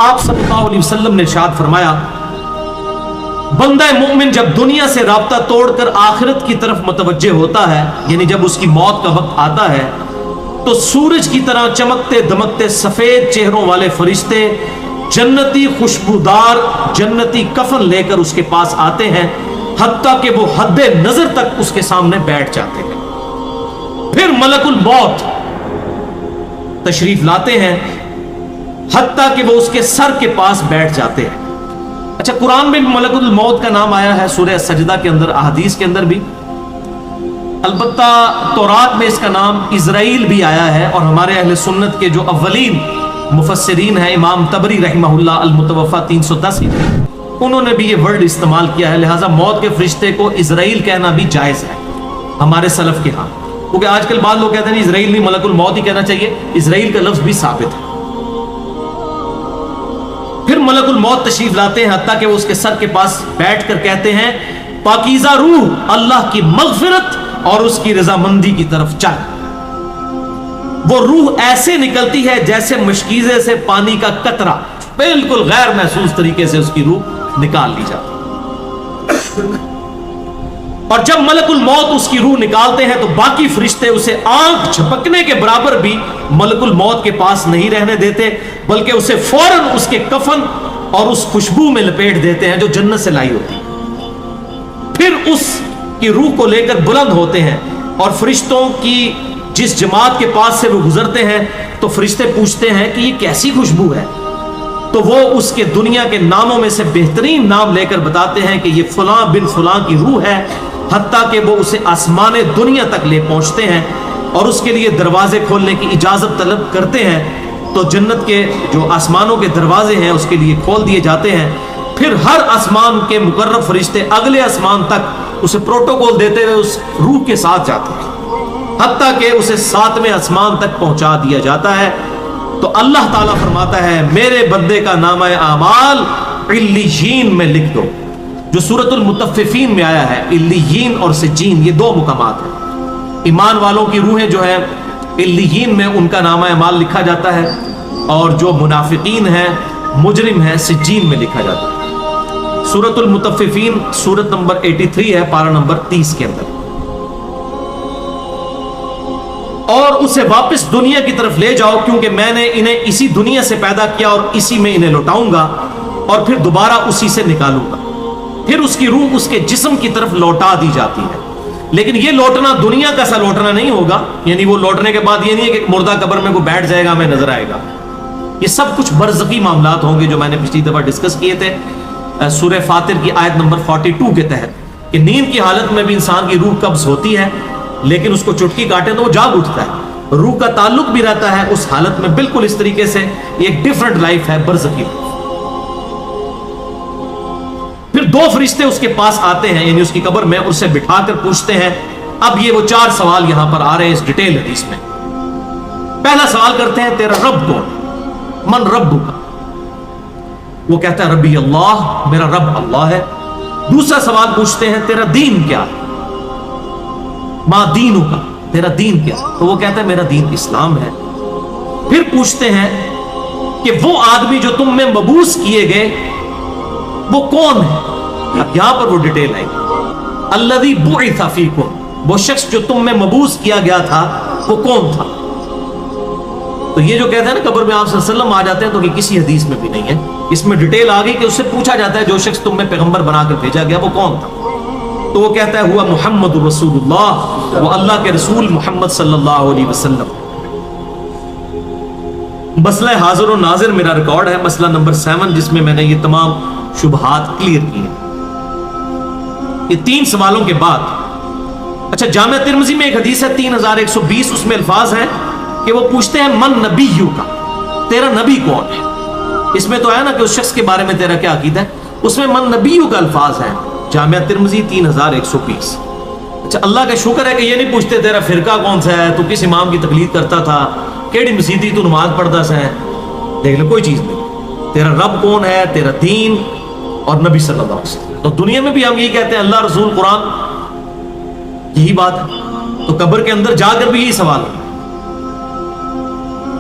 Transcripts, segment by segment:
آپ सल्लल्लाहु अलैहि वसल्लम ने इरशाद फरमाया, बंदा मोमिन जब दुनिया से राब्ता तोड़कर आखिरत की तरफ मुतवज्जे होता है, यानी जब उसकी मौत का वक्त आता है, तो सूरज की तरह चमकते दमकते सफेद चेहरों वाले फरिश्ते जन्नती खुशबूदार जन्नती कफन लेकर उसके पास आते हैं, हत्ता कि वो हद्दे नजर तक उसके सामने बैठ जाते हैं। फिर मलकुल मौत तशरीफ लाते हैं, हत्ता कि वो उसके सर के पास बैठ जाते हैं। अच्छा, कुरान में भी मलकुल मौत का नाम आया है, सूरह सजदा के अंदर, अहादीस के अंदर भी। अलबत्ता तौरात में इसका नाम इज़राइल भी आया है, और हमारे अहले सुन्नत के जो अव्वलीन मुफस्सिरीन हैं, इमाम तबरी रहमहुल्लाह अल-मुतवफ़ा 310, उन्होंने भी ये वर्ड इस्तेमाल किया है। लिहाजा मौत के फरिश्ते को इज़राइल कहना भी जायज़ है हमारे सलफ के यहाँ, क्योंकि आजकल बाद लोग कहते हैं इज़राइल नहीं, मलकुल मौत ही कहना चाहिए। इज़राइल का लफ्ज़ भी साबित है। फिर मलकुल मौत तशरीफ लाते हैं, हत्ता कि वो उसके सर के पास बैठकर कहते हैं, पाकीज़ा रूह, अल्लाह की मग़फ़िरत और उसकी रज़ामंदी की तरफ चल। वो रूह ऐसे निकलती है जैसे मशकीज़े से पानी का कतरा, बिल्कुल गैर महसूस तरीके से उसकी रूह निकाल ली जाती। और जब मलकुल मौत उसकी रूह निकालते हैं तो बाकी फरिश्ते उसे आंख झपकने के बराबर भी मलकुल मौत के पास नहीं रहने देते, बल्कि उसे फौरन उसके कफन और उस खुशबू में लपेट देते हैं जो जन्नत से लाई होती है। फिर उसकी रूह को लेकर बुलंद होते हैं, और फरिश्तों की जिस जमात के पास से वो गुजरते हैं तो फरिश्ते पूछते हैं कि ये कैसी खुशबू है, तो वो उसके दुनिया के नामों में से बेहतरीन नाम लेकर बताते हैं कि ये फलां बिन फलां की रूह है, हत्ता कि वो उसे आसमाने दुनिया तक ले पहुंचते हैं और उसके लिए दरवाजे खोलने की इजाजत तलब करते हैं, तो जन्नत के जो आसमानों के दरवाजे हैं उसके लिए खोल दिए जाते हैं। फिर हर आसमान के मुकर्रब फरिश्ते अगले आसमान तक उसे प्रोटोकॉल देते हुए उस रूह के साथ जाते हैं, हत्ता कि उसे 7वें आसमान तक पहुंचा दिया जाता है। तो अल्लाह ताला फरमाता है, मेरे बंदे का नामा आमाल इल्लियीन में लिख दो, जो सूरतुल मुतफ्फिफीन में आया है। इल्लियीन और सिज्जीन ये दो मुकामात हैं। ईमान वालों की रूहें जो है इल्लियीन में उनका नामा अमाल लिखा जाता है, और जो मुनाफिकीन हैं, मुजरिम हैं, सिज्जीन में लिखा जाता है। सूरतुल मुतफ्फिफीन सूरत नंबर 83 है, पारा नंबर 30 के अंदर। और उसे वापस दुनिया की तरफ ले जाओ, क्योंकि मैंने इन्हें इसी दुनिया से पैदा किया और इसी में इन्हें लौटाऊंगा, और फिर दोबारा उसी से निकालूंगा। फिर उसकी रूह उसके जिस्म की तरफ लौटा दी जाती है। लेकिन ये लौटना दुनिया का सा लौटना नहीं होगा, यानी वो लौटने के बाद ये नहीं है कि मुर्दा कब्र में कोई बैठ जाएगा, हमें नजर आएगा। ये सब कुछ बरज़की मामलात होंगे जो मैंने पिछली दफा डिस्कस किए थे सूरह फातिर की आयत नंबर 42 के तहत, कि नींद की हालत में भी इंसान की रूह कब्ज होती है, लेकिन उसको चुटकी काटे तो वो जाग उठता है। रूह का ताल्लुक भी रहता है उस हालत में, बिल्कुल इस तरीके से एक डिफरेंट लाइफ है, बरज़की। फिर दो फरिश्ते उसके पास आते हैं, यानी उसकी कब्र में, उससे बिठाकर पूछते हैं। अब ये वो 4 सवाल यहां पर आ रहे हैं इस डिटेल हदीस में। पहला सवाल करते हैं, तेरा रब कौन, मन रब्बु का। वो कहता है रब्बी अल्लाह, मेरा रब अल्लाह है। दूसरा सवाल पूछते हैं, तेरा दीन क्या है, मा दीनु का, तेरा दीन क्या, तो वो कहता है मेरा दीन इस्लाम है। फिर पूछते हैं कि वो आदमी जो तुम में मबूस किए गए वो कौन है। अब यहां पर वो डिटेल आई, अल्लज़ी बुइसा फीकुम, वो शख्स जो तुम में मबूस किया गया था वो कौन था। तो ये जो कहते हैं ना कब्र में आप सल्लल्लाहु अलैहि वसल्लम आ जाते हैं, तो कि किसी हदीस में भी नहीं है। इसमें डिटेल आ गई कि उससे पूछा जाता है जो शख्स तुम में पैगंबर बनाकर भेजा गया वो कौन था, तो वो कहता है हुआ मुहम्मद रसूलुल्लाह, वो अल्लाह के रसूल मोहम्मद सल्लल्लाहु अलैहि वसल्लम। मसला हाजिर और नाजिर मेरा रिकॉर्ड है, मसला नंबर 7, जिसमें मैंने ये तमाम शुबहात क्लियर किए। ये 3 सवालों के बाद, अच्छा, जामिया तिर्मिज़ी में एक हदीस है 3120, उसमें अल्फाज हैं कि वो पूछते हैं मन नबीयू का, तेरा नबी कौन है। इसमें तो है ना कि उस शख्स के बारे में तेरा क्या अकीदा है, उसमें मन नबीयू का अल्फाज है, जामिया तिर्मिज़ी 3120। अच्छा, अल्लाह का शुक्र है कि ये नहीं पूछते तेरा फिरका कौन सा है, तू किस इमाम की तकलीद करता था, केड़ी मसीदी तू नमाज पढ़ता सा है, देख लो कोई चीज नहीं। तेरा रब कौन है, तेरा दीन और नबी सल्लल्लाहु अलैहि वसल्लम। तो दुनिया में भी हम यही कहते हैं अल्लाह रसूल कुरान, यही बात है। तो कब्र के अंदर जाकर भी यही सवाल है।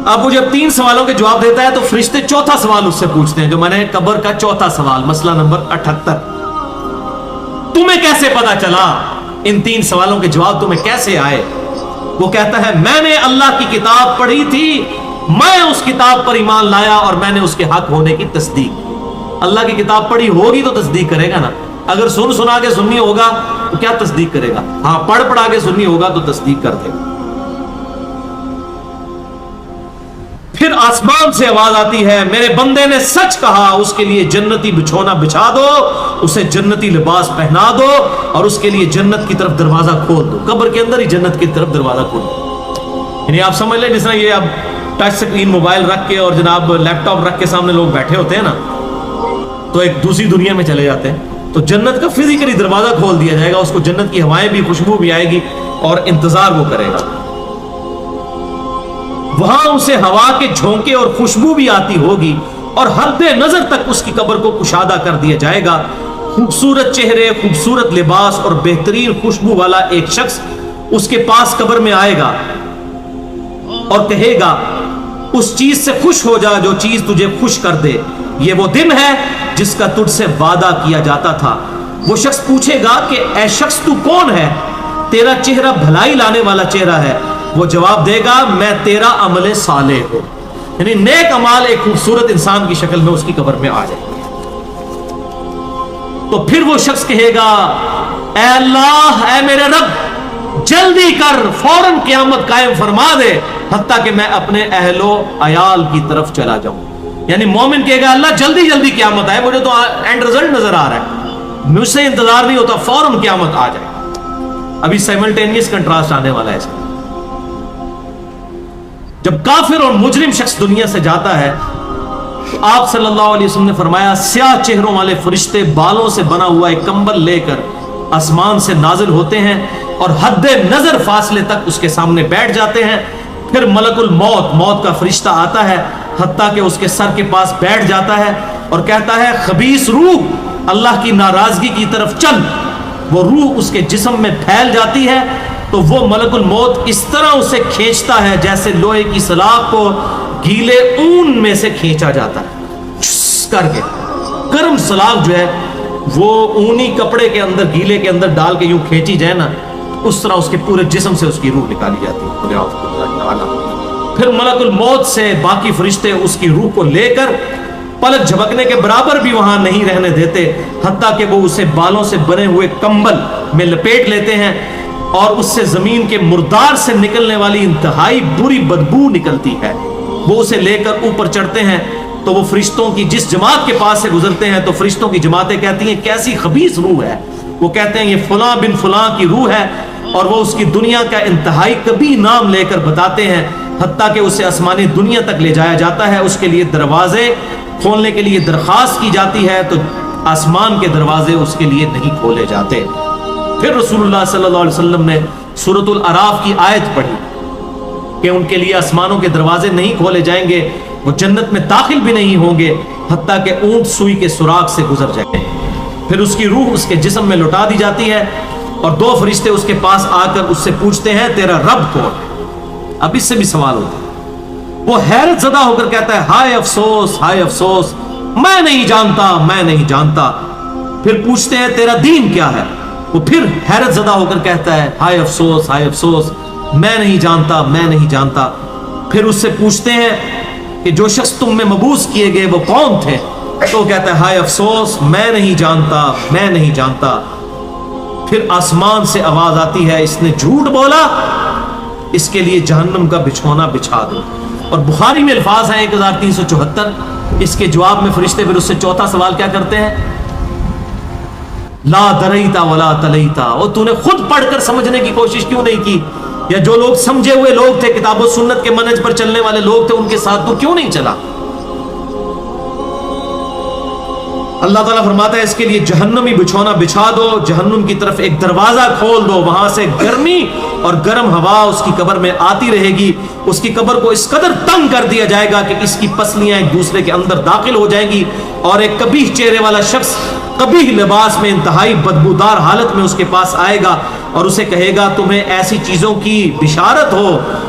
अब वो जब 3 सवालों के जवाब देता है तो फरिश्ते चौथा सवाल उससे पूछते हैं, जो मैंने कब्र का चौथा सवाल, मसला नंबर 78, तुम्हें कैसे पता चला, इन 3 सवालों के जवाब तुम्हें कैसे आए? वो कहता है मैंने अल्लाह की किताब पढ़ी थी, मैं उस किताब पर ईमान लाया और मैंने उसके हक होने की तस्दीक। अल्लाह की किताब पढ़ी होगी तो तस्दीक करेगा ना, अगर सुन सुना के सुन्नी होगा तो क्या तस्दीक करेगा? हाँ, पढ़ पढ़ा के सुन्नी होगा तो तस्दीक कर देगा। फिर आसमान से आवाज आती है, मेरे बंदे ने सच कहा, उसके लिए जन्नती बिछौना बिछा दो, उसे जन्नती लिबास पहना दो और उसके लिए जन्नत की तरफ दरवाजा खोल दो। कब्र के अंदर ही जन्नत की तरफ दरवाजा खोल दो। यानी आप समझ लें, जिस तरह ये अब टच स्क्रीन मोबाइल रख के और जनाब लैपटॉप रख के सामने लोग बैठे होते हैं ना, तो एक दूसरी दुनिया में चले जाते हैं, तो जन्नत का फिजिकली दरवाजा खोल दिया जाएगा, उसको जन्नत की हवाएं भी, खुशबू भी आएगी और इंतजार वो करेगा। वहां उसे हवा के झोंके और खुशबू भी आती होगी और हद्दे नजर तक उसकी कब्र को कुशादा कर दिया जाएगा। खूबसूरत चेहरे, खूबसूरत लिबास और बेहतरीन खुशबू वाला एक शख्स उसके पास कब्र में आएगा और कहेगा, उस चीज से खुश हो जा जो चीज तुझे खुश कर दे, ये वो दिन है जिसका तुझसे वादा किया जाता था। वो शख्स पूछेगा कि ऐ शख्स तू कौन है, तेरा चेहरा भलाई लाने वाला चेहरा है। वो जवाब देगा, मैं तेरा अमले साले हूं, यानी नेक अमाल एक खूबसूरत इंसान की शक्ल में उसकी कब्र में आ जाएंगे। तो फिर वो शख्स कहेगा, ऐ अल्लाह, ऐ मेरे रब, जल्दी कर, फौरन क़यामत कायम फरमा दे, हत्ता कि मैं अपने अहलो अयाल की तरफ चला जाऊं। यानी मोमिन कहेगा, अल्लाह जल्दी जल्दी क़यामत आए, मुझे तो एंड रिजल्ट नजर आ रहा है, मुझसे इंतजार नहीं होता, फौरन क़यामत आ जाए। अभी साइमल्टेनियस कंट्रास्ट आने वाला है। जब काफिर और मुजरिम शख्स दुनिया से जाता है तो आप सल्लल्लाहु अलैहि वसल्लम ने फरमाया, स्याह चेहरों वाले फरिश्ते बालों से बना हुआ एक कंबल लेकर आसमान से नाजिल होते हैं और हद्दे नजर फासले तक उसके सामने बैठ जाते हैं। फिर मलकुल मौत, मौत का फरिश्ता आता है, हत्ता कि उसके सर के पास बैठ जाता है और कहता है, खबीस रूह, अल्लाह की नाराजगी की तरफ चल। वो रूह उसके जिस्म में फैल जाती है तो वो मलकुल मौत इस तरह उसे खींचता है जैसे लोहे की सलाख को गीले ऊन में से खींचा जाता है, करके गर्म सलाख जो है वो ऊनी कपड़े के अंदर, गीले के अंदर डाल के यूं खींची जाए ना, उस तरह उसके पूरे जिस्म से उसकी रूह निकाली जाती है। फिर मलकुल मौत से बाकी फरिश्ते उसकी रूह को लेकर पलक झपकने के बराबर भी वहां नहीं रहने देते, हत्ता कि वो उसे बालों से बने हुए कंबल में लपेट लेते हैं और उससे जमीन के मुर्दार से निकलने वाली इंतहाई बुरी बदबू निकलती है। वो उसे लेकर ऊपर चढ़ते हैं तो वो फरिश्तों की जिस जमात के पास से गुजरते हैं तो फरिश्तों की जमातें कहती हैं, कैसी खबीस रूह है। वो कहते हैं, ये फलां बिन फलां की रूह है, और वो उसकी दुनिया का इंतहाई कभी नाम लेकर बताते हैं, हत्ता कि उसे आसमानी दुनिया तक ले जाया जाता है। उसके लिए दरवाजे खोलने के लिए दरखास्त की जाती है तो आसमान के दरवाजे उसके लिए नहीं खोले जाते। फिर रसूलुल्लाह सल्लल्लाहु अलैहि वसल्लम ने सूरतुल अराफ की आयत पढ़ी कि उनके लिए आसमानों के दरवाजे नहीं खोले जाएंगे, वो जन्नत में दाखिल भी नहीं होंगे हत्ता कि ऊंट सुई के सुराग से गुजर जाए। फिर उसकी रूह उसके जिस्म में लौटा दी जाती है और 2 फरिश्ते उसके पास आकर उससे पूछते हैं, तेरा रब कौन है? अब इससे भी सवाल होता है। वो हैरत ज़दा होकर कहता है, हाय अफसोस, हाय अफसोस, मैं नहीं जानता, मैं नहीं जानता। फिर पूछते हैं, तेरा दीन क्या है? वो फिर हैरत ज़दा होकर कहता है, हाय अफसोस, हाय अफसोस, मैं नहीं जानता, मैं नहीं जानता। फिर उससे पूछते हैं कि जो शख्स तुम में मबूस किए गए वो कौन थे? तो कहता है, हाय अफसोस, मैं नहीं जानता, मैं नहीं जानता। फिर आसमान से आवाज आती है, इसने झूठ बोला, इसके लिए जहन्नम का बिछौना बिछा दो। और बुखारी में अल्फाज है 1374। इसके जवाब में फरिश्ते फिर उससे चौथा सवाल क्या करते हैं, ला दरईता वला तलईता, और तूने खुद पढ़कर समझने की कोशिश क्यों नहीं की, या जो लोग समझे हुए लोग थे, किताब और सुन्नत के मनहज पर चलने वाले लोग थे, उनके साथ तू क्यों नहीं चला? अल्लाह ताला फरमाता है, इसके लिए जहन्नमी बिछौना बिछा दो, जहन्नुम की तरफ एक दरवाजा खोल दो, वहां से गर्मी और गर्म हवा उसकी कब्र में आती रहेगी। उसकी कब्र को इस कदर तंग कर दिया जाएगा कि इसकी पसलियां एक दूसरे के अंदर दाखिल हो जाएंगी और एक कबीह चेहरे वाला शख्स कबीह लिबास में इंतहाई बदबूदार हालत में उसके पास आएगा और उसे कहेगा, तुम्हें ऐसी चीजों की बिशारत हो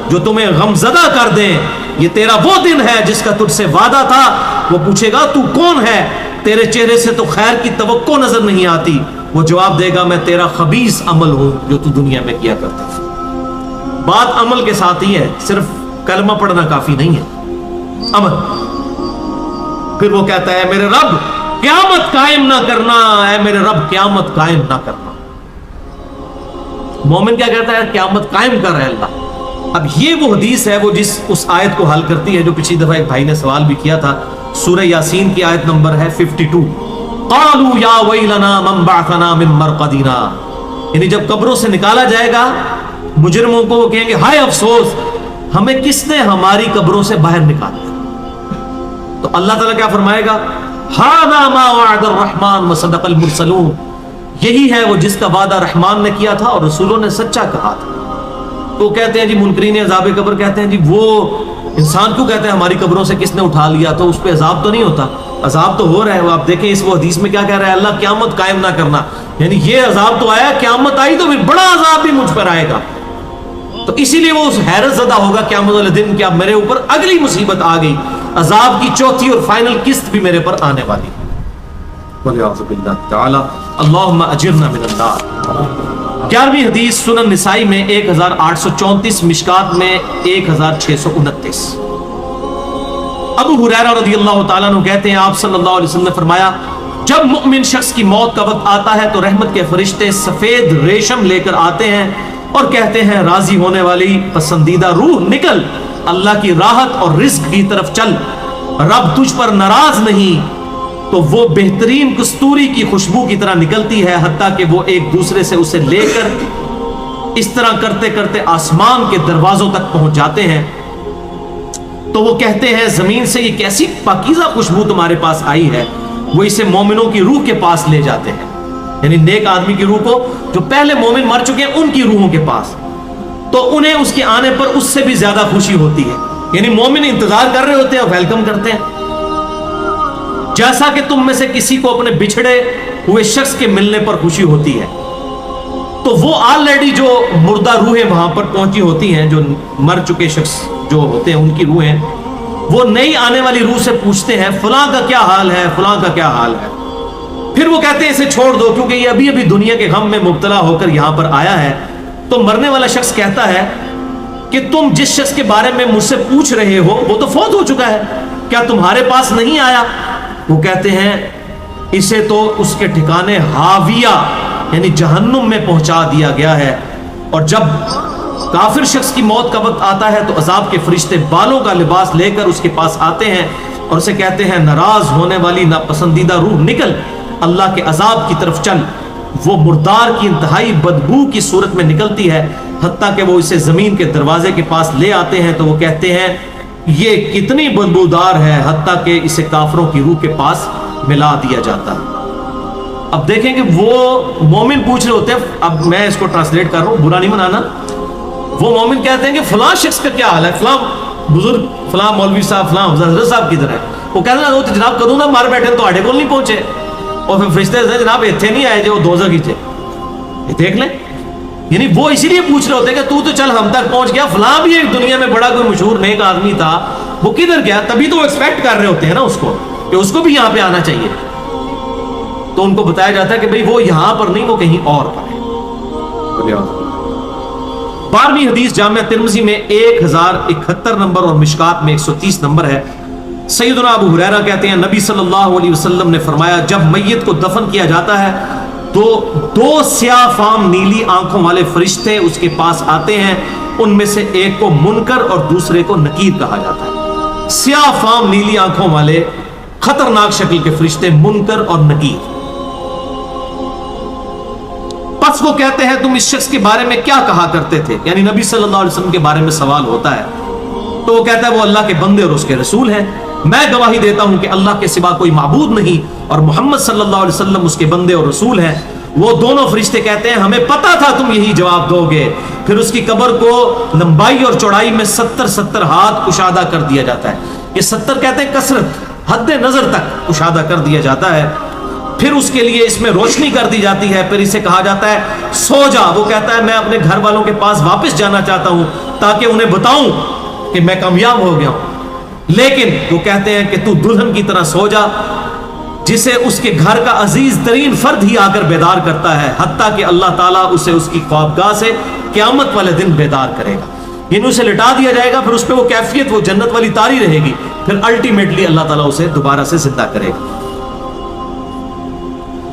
جو تمہیں غمزدہ کر دیں. یہ تیرا وہ دن ہے جس کا تجھ سے وعدہ تھا. وہ پوچھے گا تو کون ہے؟ تیرے چہرے سے تو خیر کی توقع نظر نہیں آتی. وہ جواب دے گا میں تیرا خبیث عمل ہوں جو تو دنیا میں کیا کرتا تھا. بات عمل کے ساتھ ہی ہے, صرف کلمہ پڑھنا کافی نہیں ہے, عمل. پھر وہ کہتا ہے میرے رب قیامت قائم نہ کرنا, اے میرے رب قیامت قائم نہ کرنا. مومن کیا کہتا ہے؟ قیامت قائم کر رہے اللہ. اب یہ وہ حدیث ہے وہ جس اس آیت کو حل کرتی ہے جو پچھلی دفعہ ایک بھائی نے سوال بھی کیا تھا. سورہ یاسین کی آیت نمبر ہے 52. قالوا یا ویلنا من بعثنا من مرقدنا. یعنی جب قبروں سے نکالا جائے گا مجرموں کو, وہ کہیں گے ہائے افسوس ہمیں کس نے ہماری قبروں سے باہر نکالا. تو اللہ تعالیٰ کیا فرمائے گا؟ ھذا ما وعد الرحمن وصدق المرسلون. یہی ہے وہ جس کا وعدہ رحمان نے کیا تھا اور رسولوں نے سچا کہا تھا. تو کہتے ہیں جی منکرین عذاب قبر کہتے ہیں جی وہ انسان کیوں کہتے ہیں ہماری قبروں سے کس نے اٹھا لیا, تو اس پہ عذاب تو نہیں ہوتا؟ عذاب تو ہو رہا ہے. وہ آپ دیکھیں اس وہ حدیث میں کیا کہہ رہا ہے اللہ قیامت قائم نہ کرنا, یعنی یہ عذاب تو آیا, قیامت آئی تو پھر بڑا عذاب بھی مجھ پر آئے گا. تو اسی لیے وہ اس حیرت زدہ ہوگا قیامت والے دن کہ اب میرے اوپر اگلی مصیبت آ گئی, عذاب کی چوتھی اور فائنل قسط بھی میرے پر آنے والی. وَلِعَوْذُ بِاللَّهِ تَعَالَى اللہم اجرنا من النار. 11ویں حدیث سنن نسائی میں 1834, مشکات میں 1629. ابو ہریرہ رضی اللہ تعالیٰ عنہ کہتے ہیں آپ صلی اللہ علیہ وسلم نے فرمایا جب مؤمن شخص کی موت کا وقت آتا ہے تو رحمت کے فرشتے سفید ریشم لے کر آتے ہیں اور کہتے ہیں راضی ہونے والی پسندیدہ روح نکل, اللہ کی راحت اور رزق کی طرف چل, رب تجھ پر ناراض نہیں. تو وہ بہترین کستوری کی خوشبو کی طرح نکلتی ہے حتیٰ کہ وہ ایک دوسرے سے اسے لے کر اس طرح کرتے کرتے آسمان کے دروازوں تک پہنچ جاتے ہیں. تو وہ کہتے ہیں زمین سے یہ کیسی پاکیزہ خوشبو تمہارے پاس آئی ہے. وہ اسے مومنوں کی روح کے پاس لے جاتے ہیں, یعنی نیک آدمی کی روح کو, جو پہلے مومن مر چکے ہیں ان کی روحوں کے پاس. تو انہیں اس کے آنے پر اس سے بھی زیادہ خوشی ہوتی ہے, یعنی مومن انتظار کر رہے ہوتے ہیں اور ویلکم کرتے ہیں. جیسا کہ تم میں سے کسی کو اپنے بچھڑے ہوئے شخص کے ملنے پر خوشی ہوتی ہے. تو وہ آلریڈی جو مردہ روحیں وہاں پر پہنچی ہوتی ہیں, جو مر چکے شخص جو ہوتے ہیں ان کی روحیں, وہ نئی آنے والی روح سے پوچھتے ہیں فلاں کا کیا حال ہے, فلاں کا کیا حال ہے. پھر وہ کہتے ہیں اسے چھوڑ دو کیونکہ یہ ابھی ابھی دنیا کے غم میں مبتلا ہو کر یہاں پر آیا ہے. تو مرنے والا شخص کہتا ہے کہ تم جس شخص کے بارے میں مجھ سے پوچھ رہے ہو وہ تو فوت ہو چکا ہے, کیا تمہارے پاس نہیں آیا؟ وہ کہتے ہیں اسے تو اس کے ٹھکانے ہاویہ یعنی جہنم میں پہنچا دیا گیا ہے. اور جب کافر شخص کی موت کا وقت آتا ہے تو عذاب کے فرشتے بالوں کا لباس لے کر اس کے پاس آتے ہیں اور اسے کہتے ہیں ناراض ہونے والی ناپسندیدہ روح نکل, اللہ کے عذاب کی طرف چل. وہ مردار کی انتہائی بدبو کی صورت میں نکلتی ہے حتیٰ کہ وہ اسے زمین کے دروازے کے پاس لے آتے ہیں. تو وہ کہتے ہیں یہ کتنی بدبودار ہے, حتیٰ کہ اسے کافروں کی روح کے پاس ملا دیا جاتا ہے. اب دیکھیں کہ وہ مومن پوچھ رہے ہوتے ہیں, اب میں اس کو ٹرانسلیٹ کر رہا ہوں, برا نہیں منانا. وہ مومن کہتے ہیں کہ فلاں شخص کا کیا حال ہے, فلاں بزرگ, فلاں مولوی صاحب, فلاں حضرت صاحب کدھر ہے. وہ کہتے ہیں وہ تو جناب کدوں نہ مار بیٹھے تو آڈے کول نہیں پہنچے. اور پھر فرشتے سے جناب اتنے نہیں آئے جو وہ دوزخ ہی تھے, یہ دیکھ لیں. یعنی وہ اسی لیے پوچھ رہے ہوتے ہیں کہ تو چل ہم تک پہنچ گیا, فلاں بھی ایک دنیا میں بڑا کوئی مشہور نیک آدمی تھا, وہ کدھر گیا؟ تبھی تو وہ ایکسپیکٹ کر رہے ہوتے ہیں نا اس کو کہ اس کو بھی یہاں پہ آنا چاہیے. تو ان کو بتایا جاتا ہے کہ بھئی وہ یہاں پر نہیں, وہ کہیں اور پر ہے. 12ویں حدیث جامعہ ترمذی میں 1071 نمبر اور مشکات میں 130 نمبر ہے. سیدنا ابو ہریرہ کہتے ہیں نبی صلی اللہ علیہ وسلم نے فرمایا جب میت کو دفن کیا جاتا ہے تو 2 سیاہ فام نیلی آنکھوں والے فرشتے اس کے پاس آتے ہیں. ان میں سے ایک کو منکر اور دوسرے کو نکیر کہا جاتا ہے. سیاہ فام نیلی آنکھوں والے خطرناک شکل کے فرشتے منکر اور نکیر. پس وہ کہتے ہیں تم اس شخص کے بارے میں کیا کہا کرتے تھے, یعنی نبی صلی اللہ علیہ وسلم کے بارے میں سوال ہوتا ہے. تو وہ کہتا ہے وہ اللہ کے بندے اور اس کے رسول ہیں. میں گواہی دیتا ہوں کہ اللہ کے سوا کوئی معبود نہیں اور محمد صلی اللہ علیہ وسلم اس کے بندے اور رسول ہیں. وہ دونوں فرشتے کہتے ہیں ہمیں پتا تھا تم یہی جواب دو گے. پھر اس کی قبر کو لمبائی اور چوڑائی میں 70 ہاتھ کشادہ کر دیا جاتا ہے. یہ 70 کہتے ہیں کثرت, حد نظر تک کشادہ کر دیا جاتا ہے. پھر اس کے لیے اس میں روشنی کر دی جاتی ہے. پھر اسے کہا جاتا ہے سو جا. وہ کہتا ہے میں اپنے گھر والوں کے پاس واپس جانا چاہتا ہوں. تاکہ انہیں بتاؤں کہ میں کامیاب ہو گیا ہوں. لیکن وہ کہتے ہیں کہ تو دلہن کی طرح سو جا جسے اس کے گھر کا عزیز ترین فرد ہی آ کر بیدار کرتا ہے، حتیٰ کہ اللہ تعالیٰ اسے اس کی خوابگاہ سے قیامت والے دن بیدار کرے گا. یعنی اسے لٹا دیا جائے گا، پھر اس پہ وہ کیفیت وہ جنت والی تاری رہے گی، پھر الٹیمیٹلی اللہ تعالیٰ اسے دوبارہ سے زندہ کرے گا.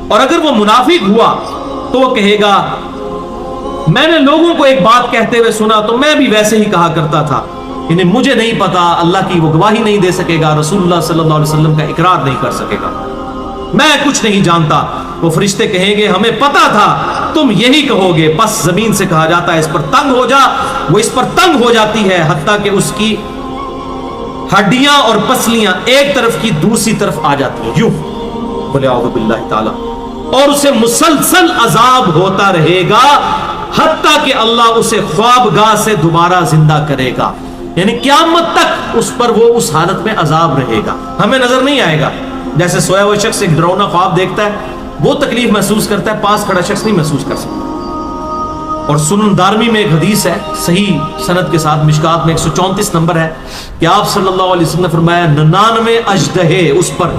اور اگر وہ منافق ہوا تو وہ کہے گا میں نے لوگوں کو ایک بات کہتے ہوئے سنا تو میں بھی ویسے ہی کہا کرتا تھا، یعنی مجھے نہیں پتا، اللہ کی وہ گواہی نہیں دے سکے گا، رسول اللہ صلی اللہ علیہ وسلم کا اقرار نہیں کر سکے گا، میں کچھ نہیں جانتا. وہ فرشتے کہیں گے ہمیں پتا تھا تم یہی کہو گے، بس زمین سے کہا جاتا ہے اس پر تنگ ہو جا، وہ اس پر تنگ ہو جاتی ہے حتیٰ کہ اس کی ہڈیاں اور پسلیاں ایک طرف کی دوسری طرف آ جاتی ہیں، یوں بولے اعوذ باللہ تعالی، اور اسے مسلسل عذاب ہوتا رہے گا حتیٰ کہ اللہ اسے خوابگاہ سے دوبارہ زندہ کرے گا. یعنی قیامت تک اس پر وہ اس حالت میں عذاب رہے گا، ہمیں نظر نہیں آئے گا. جیسے سویا ہوا شخص ایک ڈراؤنا خواب دیکھتا ہے وہ تکلیف محسوس کرتا ہے، پاس کھڑا شخص نہیں محسوس کر سکتا. اور سنن دارمی میں ایک حدیث ہے صحیح سند کے ساتھ، مشکات میں 134 نمبر ہے کہ آپ صلی اللہ علیہ وسلم نے فرمایا 99 اژدہے اس پر،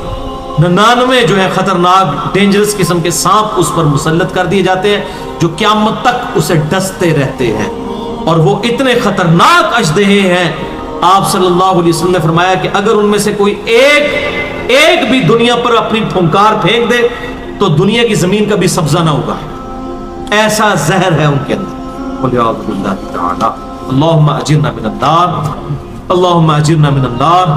99 جو ہے خطرناک ڈینجرس قسم کے سانپ اس پر مسلط کر دیے جاتے ہیں جو قیامت تک اسے ڈستے رہتے ہیں. اور وہ اتنے خطرناک اژدہے ہیں، آپ صلی اللہ علیہ وسلم نے فرمایا کہ اگر ان میں سے کوئی ایک بھی دنیا پر اپنی پھنکار پھینک دے تو دنیا کی زمین کا بھی سبزہ نہ ہوگا، ایسا زہر ہے ان کے اندر. اللہم اجرنا من النار، اللہم اجرنا من النار.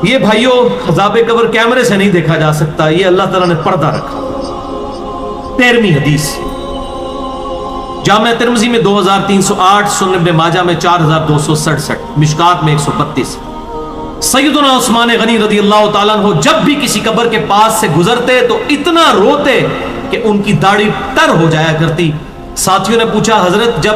یہ بھائیوں عذاب قبر کیمرے سے نہیں دیکھا جا سکتا، یہ اللہ تعالیٰ نے پردہ رکھا. 13ویں حدیث جامع ترمذی میں 2308، سنن ابن ماجہ میں 4267، مشکات میں 132. سیدنا عثمان غنی رضی اللہ تعالیٰ عنہ جب بھی کسی قبر کے پاس سے گزرتے تو اتنا روتے کہ ان کی داڑھی تر ہو جایا کرتی. ساتھیوں نے پوچھا حضرت جب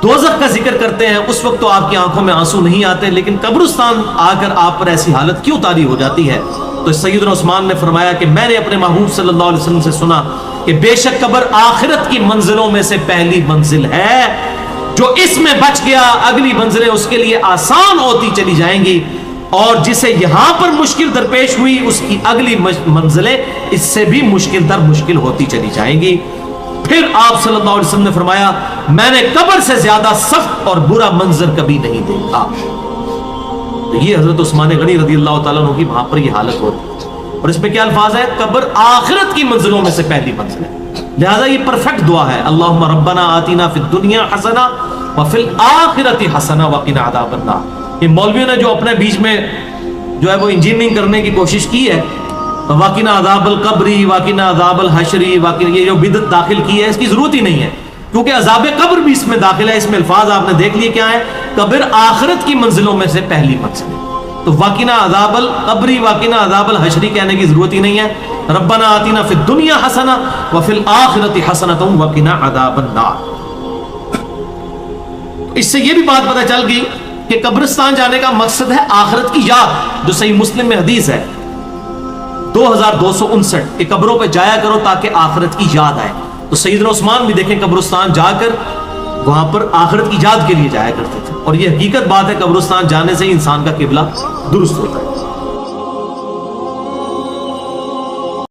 دوزخ کا ذکر کرتے ہیں اس وقت تو آپ کی آنکھوں میں آنسو نہیں آتے، لیکن قبرستان آ کر آپ پر ایسی حالت کیوں طاری ہو جاتی ہے؟ تو سیدنا عثمان نے فرمایا کہ میں نے اپنے محبوب صلی اللہ علیہ وسلم سے سنا کہ بے شک قبر آخرت کی منزلوں میں سے پہلی منزل ہے، جو اس میں بچ گیا اگلی منزلیں اس کے لیے آسان ہوتی چلی جائیں گی، اور جسے یہاں پر مشکل درپیش ہوئی اس کی اگلی منزلیں اس سے بھی مشکل در مشکل ہوتی چلی جائیں گی. پھر آپ صلی اللہ علیہ وسلم نے فرمایا میں نے قبر سے زیادہ سخت اور برا منظر کبھی نہیں دیکھا. تو یہ حضرت عثمان غنی رضی اللہ تعالیٰ عنہ کی وہاں پر یہ حالت ہوتی، اور اس پہ کیا الفاظ ہے؟ قبر آخرت کی منزلوں میں سے پہلی منزل ہے. لہذا یہ پرفیکٹ دعا ہے، اللہم ربنا آتینا فی الدنیا حسنہ وفی الآخرۃ حسنہ وقنا عذاب النار. یہ مولویوں نے جو اپنے بیچ میں جو ہے وہ انجینئرنگ کرنے کی کوشش کی ہے، واقعنا عذاب القبری، واقعنا عذاب الحشری، واقعنا یہ جو بدعت داخل کی ہے اس کی ضرورت ہی نہیں ہے، کیونکہ عذاب قبر بھی اس میں داخل ہے. اس میں الفاظ آپ نے دیکھ لیے کیا ہے، قبر آخرت کی منزلوں میں سے پہلی منزل ہے. تو واقعنا عذاب القبری، واقعنا عذاب الحشری کہنے کی ضرورت ہی نہیں ہے. ربنا آتینا فی الدنیا حسنہ وفی الآخرۃ حسنۃ وقنا عذاب النار. اس سے یہ بھی بات پتہ چل گئی کہ قبرستان جانے کا مقصد ہے آخرت کی یاد، جو صحیح مسلم میں حدیث ہے 2259 کہ قبروں پہ جایا کرو تاکہ آخرت کی یاد آئے. تو سیدنا عثمان بھی دیکھیں قبرستان جا کر وہاں پر آخرت کی یاد کے لیے جایا کرتے تھے، اور یہ حقیقت بات ہے قبرستان جانے سے ہی انسان کا قبلہ درست ہوتا ہے.